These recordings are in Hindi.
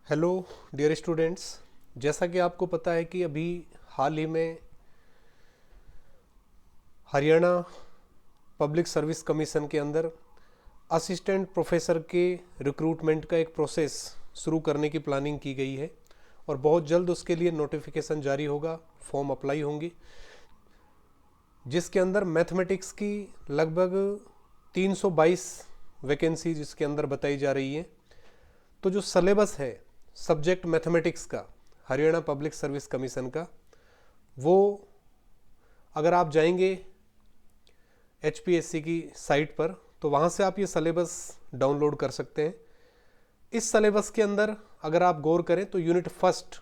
Hello dear students. जैसा कि आपको पता है कि अभी हाल ही में हरियाणा पब्लिक सर्विस कमीशन के अंदर असिस्टेंट प्रोफेसर के रिक्रूटमेंट का एक प्रोसेस शुरू करने की प्लानिंग की गई है और बहुत जल्द उसके लिए नोटिफिकेशन जारी होगा, फॉर्म अप्लाई होंगी, जिसके अंदर मैथमेटिक्स की लगभग 322 वैकेंसी जिसके अंदर बताई जा रही है। तो जो सलेबस है सब्जेक्ट मैथमेटिक्स का हरियाणा पब्लिक सर्विस कमीशन का, वो अगर आप जाएंगे HPSC की साइट पर तो वहाँ से आप ये सलेबस डाउनलोड कर सकते हैं। इस सलेबस के अंदर अगर आप गौर करें तो यूनिट फर्स्ट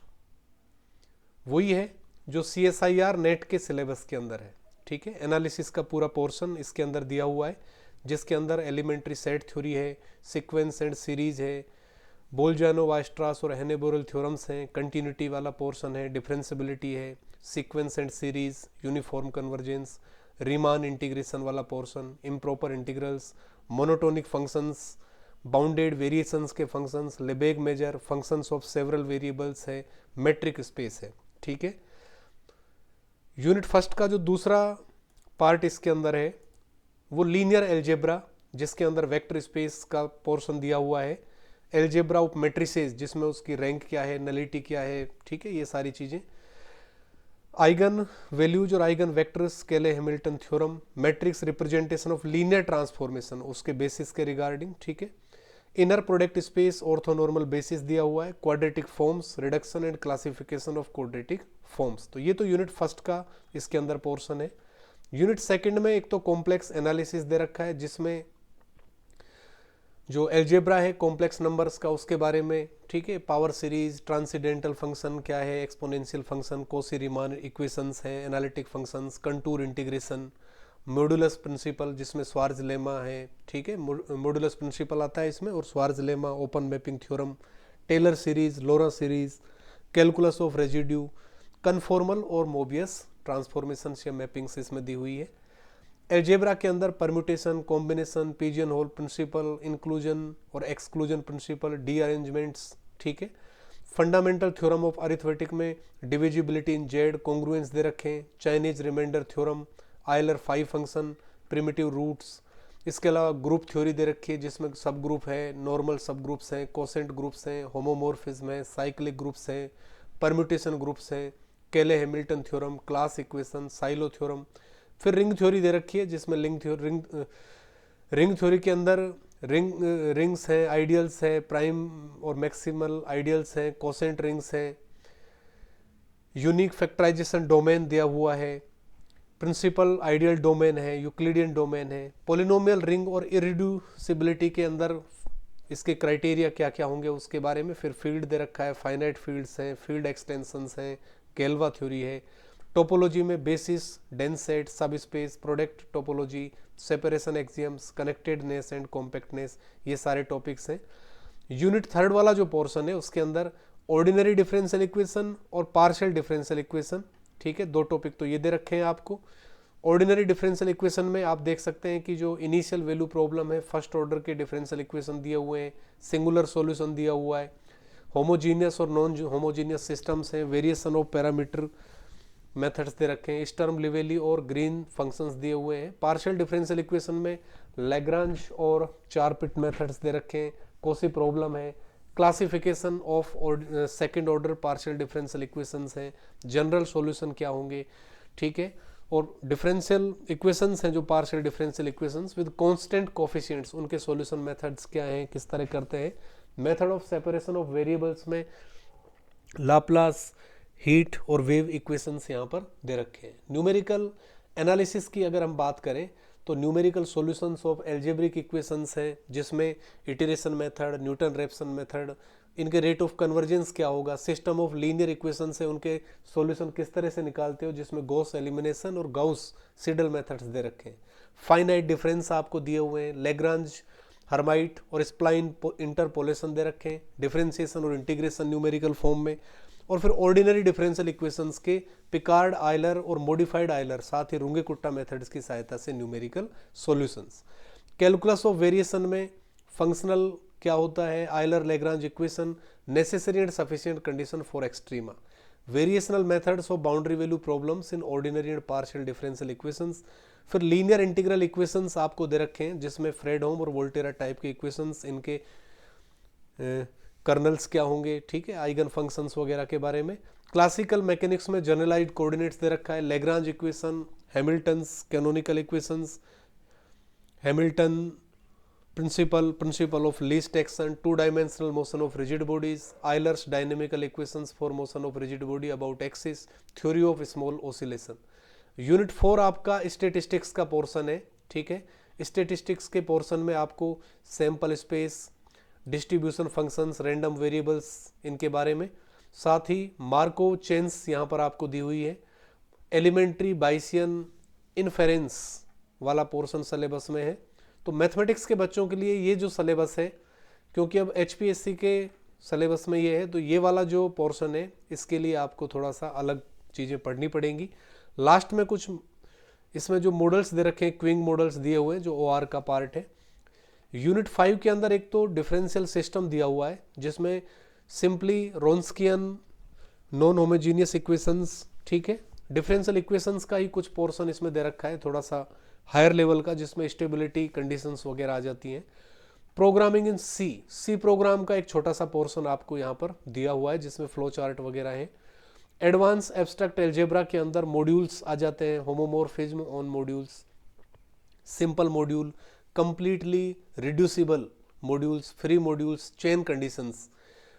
वही है जो CSIR नेट के सिलेबस के अंदर है। ठीक है, एनालिसिस का पूरा पोर्शन इसके अंदर दिया हुआ है, जिसके अंदर एलिमेंट्री सेट थ्योरी है, सीक्वेंस एंड सीरीज है, बोलजानो वास्ट्रास और हेनेबोरल थ्योरम्स हैं, कंटिन्यूटी वाला पोर्शन है, डिफरेंसिबिलिटी है, sequence and series, uniform convergence, Riemann integration वाला portion, improper integrals, monotonic functions, bounded variations के functions, Lebesgue measure, functions of several variables है, मेट्रिक स्पेस है। ठीक है, यूनिट फर्स्ट का जो दूसरा पार्ट इसके अंदर है वो लीनियर एल्जेब्रा, जिसके अंदर वेक्टर स्पेस का पोर्शन दिया हुआ है, एल्जेब्रा ऑफ मैट्रिसेस जिसमें उसकी रैंक क्या है, नलिटी क्या है, ठीक है, ये सारी चीज़ें, आइगन वैल्यूज और आइगन वेक्टर्स, केले Hamilton theorem, matrix representation of linear transformation उसके बेसिस के रिगार्डिंग, ठीक है, inner product space, orthonormal basis दिया हुआ है, quadratic forms, reduction and classification of quadratic forms. तो ये तो यूनिट फर्स्ट का इसके अंदर पोर्शन है। यूनिट सेकंड में एक तो कॉम्प्लेक्स एनालिसिस दे रखा है, जिसमें जो एल्जेब्रा है कॉम्प्लेक्स नंबर्स का उसके बारे में, ठीक है, पावर सीरीज, ट्रांसीडेंटल फंक्शन क्या है, exponential function, Cauchy Riemann equations हैं, analytic functions, contour integration, modulus principle जिसमें स्वार्ज लेमा है, ठीक है, मॉडुलस प्रिंसिपल आता है इसमें, और Schwarz lemma, open mapping theorem, Taylor series, लोरा series, calculus of residue, conformal और मोबियस ट्रांसफॉर्मेशन या मैपिंग्स इसमें दी हुई है। एल्जेब्रा के अंदर permutation, combination, pigeon hole principle, inclusion और एक्सक्लूजन प्रिंसिपल, डी अरेंजमेंट्स, ठीक है, फंडामेंटल थ्योरम ऑफ अरिथमेटिक में डिविजिबिलिटी इन जेड, कॉन्ग्रुएंस दे रखे हैं, Chinese remainder theorem, Euler 5 function, primitive roots, इसके अलावा ग्रुप थ्योरी दे रखी है जिसमें सब ग्रुप है, नॉर्मल सब ग्रुप्स हैं, कोसेंट ग्रुप्स हैं, होमोमोर्फिज्म है, साइक्लिक ग्रुप्स हैं, परम्यूटेशन ग्रुप्स हैं, केले Hamilton theorem, class equation, silo theorem, फिर रिंग थ्योरी दे रखी है जिसमें रिंग थ्योरी के अंदर रिंग्स हैं, आइडियल्स है, प्राइम और मैक्सिमल आइडियल्स हैं, कोसेंट रिंग्स हैं, यूनिक फैक्टराइजेशन डोमेन दिया हुआ है, प्रिंसिपल आइडियल डोमेन है, यूक्लिडियन डोमेन है, पोलिनोमियल रिंग और इरिड्यूसिबिलिटी के अंदर इसके क्राइटेरिया क्या क्या होंगे उसके बारे में, फिर फील्ड दे रखा है, फाइनाइट फील्ड्स हैं, फील्ड एक्सटेंशंस हैं, गेल्वा थ्योरी है, टोपोलॉजी में बेसिस, डेंस सेट, सब space, product topology, separation axioms, connectedness and compactness, ये सारे टॉपिक्स हैं। यूनिट थर्ड वाला जो पोर्शन है उसके अंदर ऑर्डिनरी डिफरेंशियल इक्वेशन और पार्शियल डिफरेंशियल इक्वेशन, ठीक है, 2 टॉपिक तो ये दे रखे हैं आपको। ऑर्डिनरी डिफरेंशियल इक्वेशन में आप देख सकते हैं कि जो इनिशियल वैल्यू प्रॉब्लम है, फर्स्ट ऑर्डर के डिफरेंशियल इक्वेशन दिए हुए हैं, सिंगुलर सॉल्यूशन दिया हुआ है, होमोजीनियस और नॉन होमोजीनियस सिस्टम्स हैं, variation of parameter methods they रखे हैं, स्टर्म लिवेली और ग्रीन फंक्शंस दिए हुए हैं। पार्शियल डिफरेंशियल इक्वेशन में लैग्रांज और चारपिट मेथड्स दे रखे हैं, कोसी प्रॉब्लम है, classification of second order partial differential equations हैं, जनरल सॉल्यूशन क्या होंगे, ठीक है, और डिफरेंशियल इक्वेशंस हैं जो partial differential equations with constant coefficients, उनके सॉल्यूशन मेथड्स क्या हैं, किस तरह करते हैं। Method of separation of variables में लाप्लास, हीट और वेव इक्वेशंस यहाँ पर दे रखे हैं। न्यूमेरिकल एनालिसिस की अगर हम बात करें तो numerical solutions of algebraic equations हैं जिसमें iteration method, Newton Raphson method, इनके रेट ऑफ कन्वर्जेंस क्या होगा, सिस्टम ऑफ लीनियर इक्वेशंस है उनके सॉल्यूशन किस तरह से निकालते हो, जिसमें गॉस एलिमिनेशन और गाउस सीडल मेथड्स दे रखे हैं। फाइनाइट डिफरेंस आपको दिए हुए हैं, लेग्रांज, हर्माइट और स्प्लाइन इंटरपोलेशन दे रखे हैं, डिफरेंशिएशन और इंटीग्रेशन न्यूमेरिकल फॉर्म में, और फिर ऑर्डिनरी डिफरेंशियल इक्वेशंस के पिकार्ड, आयलर और मॉडिफाइड आयलर, साथ ही रुंगे कुट्टा मेथड्स की सहायता से numerical solutions. Calculus of variation में फंक्शनल क्या होता है, Euler Lagrange equation, necessary and sufficient condition for extrema, variational methods of boundary value problems in ordinary and partial differential equations. फिर लीनियर इंटीग्रल इक्वेशंस आपको दे रखे हैं जिसमें फ्रेडहोम और वोल्टेरा टाइप के इक्वेशंस, इनके कर्नल्स क्या होंगे, ठीक है, आइगन फंक्शंस वगैरह के बारे में। क्लासिकल मैकेनिक्स में जनरलाइज्ड कोऑर्डिनेट्स दे रखा है, Lagrange equation, Hamilton's canonical equations, Hamilton principle of least action, two dimensional motion of rigid bodies, Euler's dynamical equations for motion of rigid body about axis, theory of small oscillation। Unit 4 आपका स्टेटिस्टिक्स का पोर्शन है, ठीक है। स्टेटिस्टिक्स के पोर्शन में आपको sample space, distribution functions, random variables, इनके बारे में, साथ ही मार्कोव चेन्स यहाँ पर आपको दी हुई है। एलिमेंट्री बाइसियन इन्फेरेंस वाला पोर्शन सिलेबस में है। तो मैथमेटिक्स के बच्चों के लिए ये जो सिलेबस है, क्योंकि अब एचपीएससी के सिलेबस में ये है, तो ये वाला जो पोर्शन है इसके लिए आपको थोड़ा सा अलग चीज़ें पढ़नी पड़ेंगी। लास्ट में कुछ इसमें जो मॉडल्स दे रखे हैं, क्विंग मॉडल्स दिए हुए हैं जो ओआर का पार्ट है। यूनिट 5 के अंदर एक तो डिफरेंशियल सिस्टम दिया हुआ है जिसमें सिंपली रोन्स्कियन नॉन होमोजीनियस इक्वेशंस, ठीक है, डिफरेंशियल इक्वेशंस का ही कुछ पोर्शन इसमें दे रखा है थोड़ा सा हायर लेवल का, जिसमें स्टेबिलिटी कंडीशंस वगैरह आ जाती हैं। प्रोग्रामिंग इन सी प्रोग्राम का एक छोटा सा पोर्शन आपको यहाँ पर दिया हुआ है जिसमें फ्लो चार्ट वगैरह है। एडवांस एब्स्ट्रैक्ट एल्जेब्रा के अंदर मॉड्यूल्स आ जाते हैं, homomorphism on modules, simple module, completely reducible modules, free modules, chain conditions.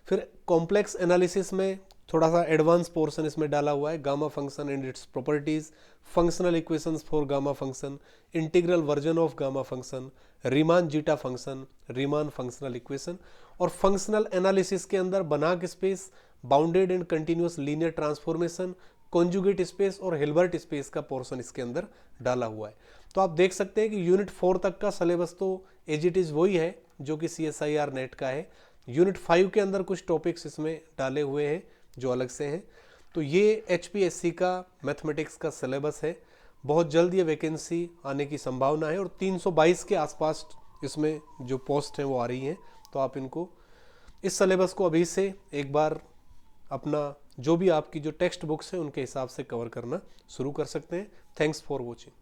फिर कॉम्प्लेक्स एनालिसिस में थोड़ा सा एडवांस पोर्शन इसमें डाला हुआ है, gamma function and its properties, functional equations for gamma function, integral version of gamma function, Riemann zeta function, Riemann functional equation, और फंक्शनल एनालिसिस के अंदर बनाक space, bounded and continuous linear transformation, conjugate space और हिल्बर्ट स्पेस का पोर्शन इसके अंदर डाला हुआ है। तो आप देख सकते हैं कि यूनिट 4 तक का सिलेबस तो एज इट इज़ वही है जो कि CSIR नेट का है। यूनिट 5 के अंदर कुछ टॉपिक्स इसमें डाले हुए हैं जो अलग से हैं। तो ये HPSC का मैथमेटिक्स का सिलेबस है। बहुत जल्द ये वैकेंसी आने की संभावना है और 322 के आसपास इसमें जो पोस्ट हैं वो आ रही हैं। तो आप इनको, इस सिलेबस को अभी से एक बार अपना जो भी आपकी जो टेक्स्ट बुक्स हैं उनके हिसाब से कवर करना शुरू कर सकते हैं। Thanks for watching.